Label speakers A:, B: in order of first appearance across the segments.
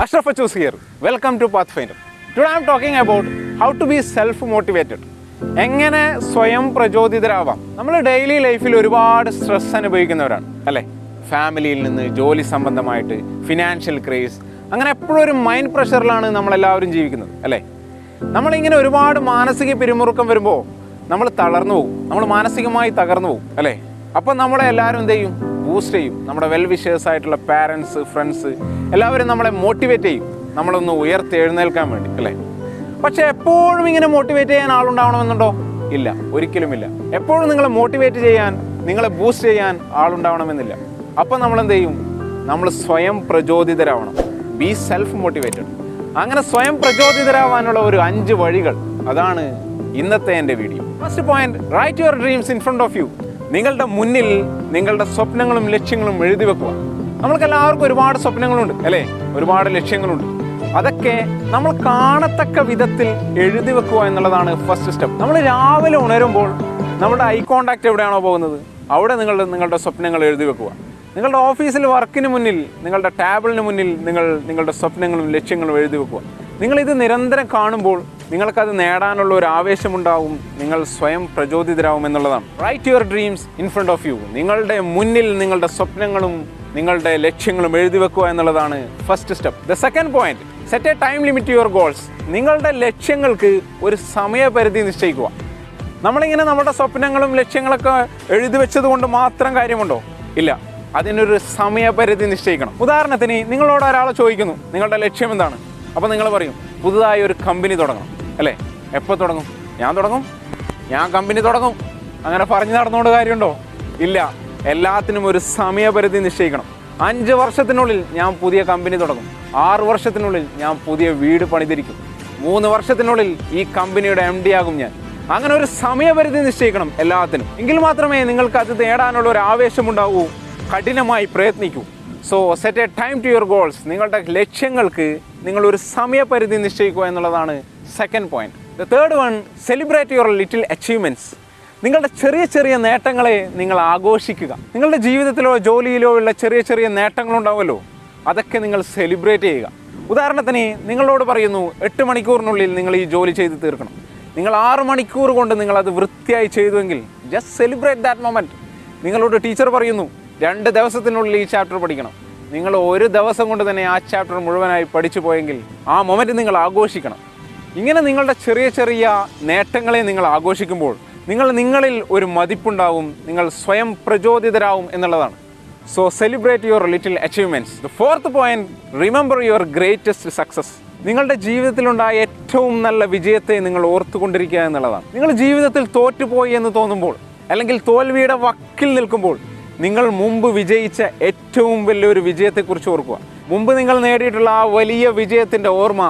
A: Ashraf Achus here. Welcome to Pathfinder. Today I am talking about how to be self-motivated. എങ്ങനെ സ്വയം പ്രചോദിതരാവാം. നമ്മൾ daily ലൈഫിൽ ഒരുപാട് stress അനുഭവിക്കുന്നവരാണ് അല്ലേ? ഫാമിലിയിൽ നിന്ന്, ജോലി സംബന്ധമായിട്ട്, ഫിനാൻഷ്യൽ ക്രൈസ്, അങ്ങനെ എപ്പോഴും ഒരു മൈൻഡ് പ്രഷറിലാണ് നമ്മളെല്ലാവരും ജീവിക്കുന്നത് അല്ലേ? നമ്മളിങ്ങനെ ഒരുപാട് മാനസിക പിരിമുറുക്കം വരുമ്പോൾ നമ്മൾ തളർന്നു പോകും, നമ്മൾ മാനസികമായി തകർന്നു പോകും അല്ലേ? അപ്പം നമ്മളെ എല്ലാവരും എന്ത് ചെയ്യും? ബൂസ്റ്റ് ചെയ്യും. നമ്മുടെ വെൽ വിഷേഴ്സ് ആയിട്ടുള്ള പാരൻസ്, ഫ്രണ്ട്സ് എല്ലാവരും നമ്മളെ മോട്ടിവേറ്റ് ചെയ്യും, നമ്മളൊന്ന് ഉയർത്തി എഴുന്നേൽക്കാൻ വേണ്ടി അല്ലേ? പക്ഷേ എപ്പോഴും ഇങ്ങനെ മോട്ടിവേറ്റ് ചെയ്യാൻ ആളുണ്ടാവണമെന്നുണ്ടോ? ഇല്ല, ഒരിക്കലുമില്ല. എപ്പോഴും നിങ്ങളെ മോട്ടിവേറ്റ് ചെയ്യാൻ, നിങ്ങളെ ബൂസ്റ്റ് ചെയ്യാൻ ആളുണ്ടാവണമെന്നില്ല. അപ്പം നമ്മൾ എന്ത് ചെയ്യും? നമ്മൾ സ്വയം പ്രചോദിതരാവണം. B self motivated. അങ്ങനെ സ്വയം പ്രചോദിതരാവാനുള്ള ഒരു 5 വഴികൾ, അതാണ് ഇന്നത്തെ എൻ്റെ video. First point, write your dreams in front of you. നിങ്ങളുടെ മുന്നിൽ നിങ്ങളുടെ സ്വപ്നങ്ങളും ലക്ഷ്യങ്ങളും എഴുതി വെക്കുക. നമ്മൾക്ക് എല്ലാവർക്കും ഒരുപാട് സ്വപ്നങ്ങളുണ്ട് അല്ലേ? ഒരുപാട് ലക്ഷ്യങ്ങളുണ്ട്. അതൊക്കെ നമ്മൾ കാണത്തക്ക വിധത്തിൽ എഴുതി വെക്കുക എന്നുള്ളതാണ് ഫസ്റ്റ് സ്റ്റെപ്പ്. നമ്മൾ രാവിലെ ഉണരുമ്പോൾ നമ്മുടെ ഐ കോണ്ടാക്ട് എവിടെയാണോ പോകുന്നത് അവിടെ നിങ്ങളുടെ സ്വപ്നങ്ങൾ എഴുതി വെക്കുക. നിങ്ങളുടെ ഓഫീസിൽ വർക്കിന് മുന്നിൽ, നിങ്ങളുടെ ടേബിളിന് മുന്നിൽ നിങ്ങളുടെ സ്വപ്നങ്ങളും ലക്ഷ്യങ്ങളും എഴുതി വെക്കുക. നിങ്ങളിത് നിരന്തരം കാണുമ്പോൾ നിങ്ങൾക്കത് നേടാനുള്ള ഒരു ആവേശമുണ്ടാവും, നിങ്ങൾ സ്വയം പ്രചോദിതരാകും എന്നുള്ളതാണ്. Write your dreams in front of you. നിങ്ങളുടെ മുന്നിൽ നിങ്ങളുടെ സ്വപ്നങ്ങളും നിങ്ങളുടെ ലക്ഷ്യങ്ങളും എഴുതി വെക്കുക എന്നുള്ളതാണ് first step. The second point, set a time limit your goals. നിങ്ങളുടെ ലക്ഷ്യങ്ങൾക്ക് ഒരു സമയപരിധി നിശ്ചയിക്കുക. നമ്മളിങ്ങനെ നമ്മുടെ സ്വപ്നങ്ങളും ലക്ഷ്യങ്ങളൊക്കെ എഴുതി വെച്ചത് കൊണ്ട് മാത്രം കാര്യമുണ്ടോ? ഇല്ല, അതിനൊരു സമയപരിധി നിശ്ചയിക്കണം. ഉദാഹരണത്തിന് നിങ്ങളോട് ഒരാളെ ചോദിക്കുന്നു നിങ്ങളുടെ ലക്ഷ്യം എന്താണ്? അപ്പോൾ നിങ്ങൾ പറയും പുതുതായി ഒരു കമ്പനി തുടങ്ങണം അല്ലേ? എപ്പോൾ തുടങ്ങും? ഞാൻ കമ്പനി തുടങ്ങും. അങ്ങനെ പറഞ്ഞു നടന്നുകൊണ്ട് കാര്യമുണ്ടോ? ഇല്ല, എല്ലാത്തിനും ഒരു സമയപരിധി നിശ്ചയിക്കണം. 5 വർഷത്തിനുള്ളിൽ ഞാൻ പുതിയ കമ്പനി തുടങ്ങും. 6 വർഷത്തിനുള്ളിൽ ഞാൻ പുതിയ വീട് പണിതിരിക്കും. 3 വർഷത്തിനുള്ളിൽ ഈ കമ്പനിയുടെ MD ആകും ഞാൻ. അങ്ങനെ ഒരു സമയപരിധി നിശ്ചയിക്കണം എല്ലാത്തിനും. എങ്കിൽ മാത്രമേ നിങ്ങൾക്ക് അത് നേടാനുള്ള ഒരു ആവേശമുണ്ടാവൂ, കഠിനമായി പ്രയത്നിക്കൂ. So set a time to your goals. നിങ്ങളുടെ ലക്ഷ്യങ്ങൾക്ക് നിങ്ങളൊരു സമയപരിധി നിശ്ചയിക്കുക എന്നുള്ളതാണ് second point. The third one, celebrate your little achievements. നിങ്ങളുടെ ചെറിയ ചെറിയ നേട്ടങ്ങളെ നിങ്ങൾ ആഘോഷിക്കുക. നിങ്ങളുടെ ജീവിതത്തിലോ ജോലിയിലോ ഉള്ള ചെറിയ ചെറിയ നേട്ടങ്ങളുണ്ടാവുമല്ലോ, അതൊക്കെ നിങ്ങൾ സെലിബ്രേറ്റ് ചെയ്യുക. ഉദാഹരണത്തിന് നിങ്ങളോട് പറയുന്നു 8 മണിക്കൂറിനുള്ളിൽ നിങ്ങൾ ഈ ജോലി ചെയ്ത് തീർക്കണം. നിങ്ങൾ 6 മണിക്കൂർ കൊണ്ട് നിങ്ങളത് വൃത്തിയായി ചെയ്തുവെങ്കിൽ ജസ്റ്റ് സെലിബ്രേറ്റ് ദാറ്റ് മൊമെൻറ്റ്. നിങ്ങളോട് ടീച്ചർ പറയുന്നു 2 ദിവസത്തിനുള്ളിൽ ഈ ചാപ്റ്റർ പഠിക്കണം. നിങ്ങൾ 1 ദിവസം കൊണ്ട് തന്നെ ആ ചാപ്റ്റർ മുഴുവനായി പഠിച്ചു പോയെങ്കിൽ ആ മൊമെൻറ്റ് നിങ്ങൾ ആഘോഷിക്കണം. ഇങ്ങനെ നിങ്ങളുടെ ചെറിയ ചെറിയ നേട്ടങ്ങളെ നിങ്ങൾ ആഘോഷിക്കുമ്പോൾ നിങ്ങളിൽ ഒരു മതിപ്പുണ്ടാവും, നിങ്ങൾ സ്വയം പ്രചോദിതരാവും എന്നുള്ളതാണ്. So celebrate your little achievements. The fourth point, remember your greatest success. നിങ്ങളുടെ ജീവിതത്തിലുണ്ടായ ഏറ്റവും നല്ല വിജയത്തെ നിങ്ങൾ ഓർത്തുകൊണ്ടിരിക്കുക എന്നുള്ളതാണ്. നിങ്ങൾ ജീവിതത്തിൽ തോറ്റുപോയി എന്ന് തോന്നുമ്പോൾ, അല്ലെങ്കിൽ തോൽവിയുടെ വക്കിൽ നിൽക്കുമ്പോൾ, നിങ്ങൾ മുമ്പ് വിജയിച്ച ഏറ്റവും വലിയൊരു വിജയത്തെക്കുറിച്ച് ഓർക്കുക. മുമ്പ് നിങ്ങൾ നേടിയിട്ടുള്ള ആ വലിയ വിജയത്തിൻ്റെ ഓർമ്മ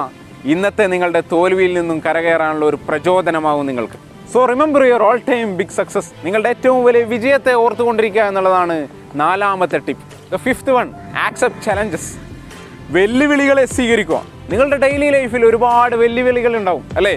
A: ഇന്നത്തെ നിങ്ങളുടെ തോൽവിയിൽ നിന്നും കരകയറാനുള്ള ഒരു പ്രചോദനമാകും നിങ്ങൾക്ക്. So remember your all time big success. നിങ്ങളുടെ ഏറ്റവും വലിയ വിജയത്തെ ഓർത്തുകൊണ്ടിരിക്കുക എന്നുള്ളതാണ് 4ാമത്തെ tip. The fifth one, accept challenges. വെല്ലുവിളികളെ സ്വീകരിക്കുക. നിങ്ങളുടെ ഡെയിലി ലൈഫിൽ ഒരുപാട് വെല്ലുവിളികൾ ഉണ്ടാവും അല്ലേ?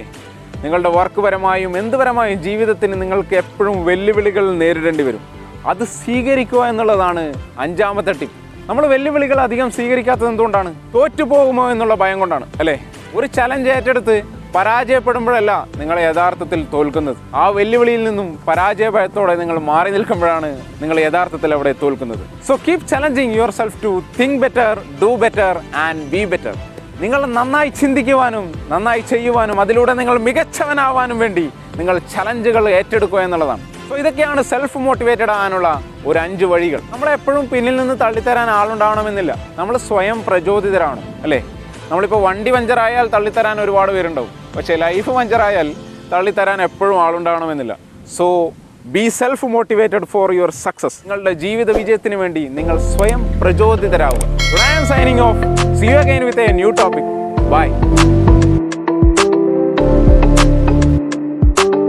A: നിങ്ങളുടെ വർക്ക് പരമായും എന്തുപരമായും ജീവിതത്തിന് നിങ്ങൾക്ക് എപ്പോഴും വെല്ലുവിളികൾ നേരിടേണ്ടി വരും. അത് സ്വീകരിക്കുക എന്നുള്ളതാണ് 5ാമത്തെ ടിപ്പ്. നമ്മൾ വെല്ലുവിളികൾ അധികം സ്വീകരിക്കാത്തത് എന്തുകൊണ്ടാണ്? തോറ്റുപോകുമോ എന്നുള്ള ഭയം കൊണ്ടാണ് അല്ലേ? ഒരു ചലഞ്ച് ഏറ്റെടുത്ത് പരാജയപ്പെടുമ്പോഴല്ല നിങ്ങൾ യഥാർത്ഥത്തിൽ തോൽക്കുന്നത്. ആ വെല്ലുവിളിയിൽ നിന്നും പരാജയ ഭയത്തോടെ നിങ്ങൾ മാറി നിൽക്കുമ്പോഴാണ് നിങ്ങൾ യഥാർത്ഥത്തിൽ അവിടെ തോൽക്കുന്നത്. So keep challenging yourself to think better, do better and be better. നിങ്ങൾ നന്നായി ചിന്തിക്കുവാനും നന്നായി ചെയ്യുവാനും അതിലൂടെ നിങ്ങൾ മികച്ചവനാവാനും വേണ്ടി നിങ്ങൾ ചലഞ്ചുകൾ ഏറ്റെടുക്കുക എന്നുള്ളതാണ്. സോ ഇതൊക്കെയാണ് സെൽഫ് മോട്ടിവേറ്റഡ് ആകാനുള്ള ഒരു 5 വഴികൾ. നമ്മളെപ്പോഴും പിന്നിൽ നിന്ന് തള്ളിത്തരാൻ ആളുണ്ടാവണമെന്നില്ല, നമ്മൾ സ്വയം പ്രചോദിതരാണ് അല്ലേ? നമ്മളിപ്പോൾ വണ്ടി പഞ്ചറായാൽ തള്ളിത്തരാൻ ഒരുപാട് പേരുണ്ടാവും, പക്ഷേ ലൈഫ് പഞ്ചറായാൽ തള്ളിത്തരാൻ എപ്പോഴും ആളുണ്ടാവണമെന്നില്ല. So be self motivated for your success. നിങ്ങളുടെ ജീവിത വിജയത്തിന് വേണ്ടി നിങ്ങൾ സ്വയം പ്രചോദിതരാകുക. I am signing off. See you again with a new topic. By.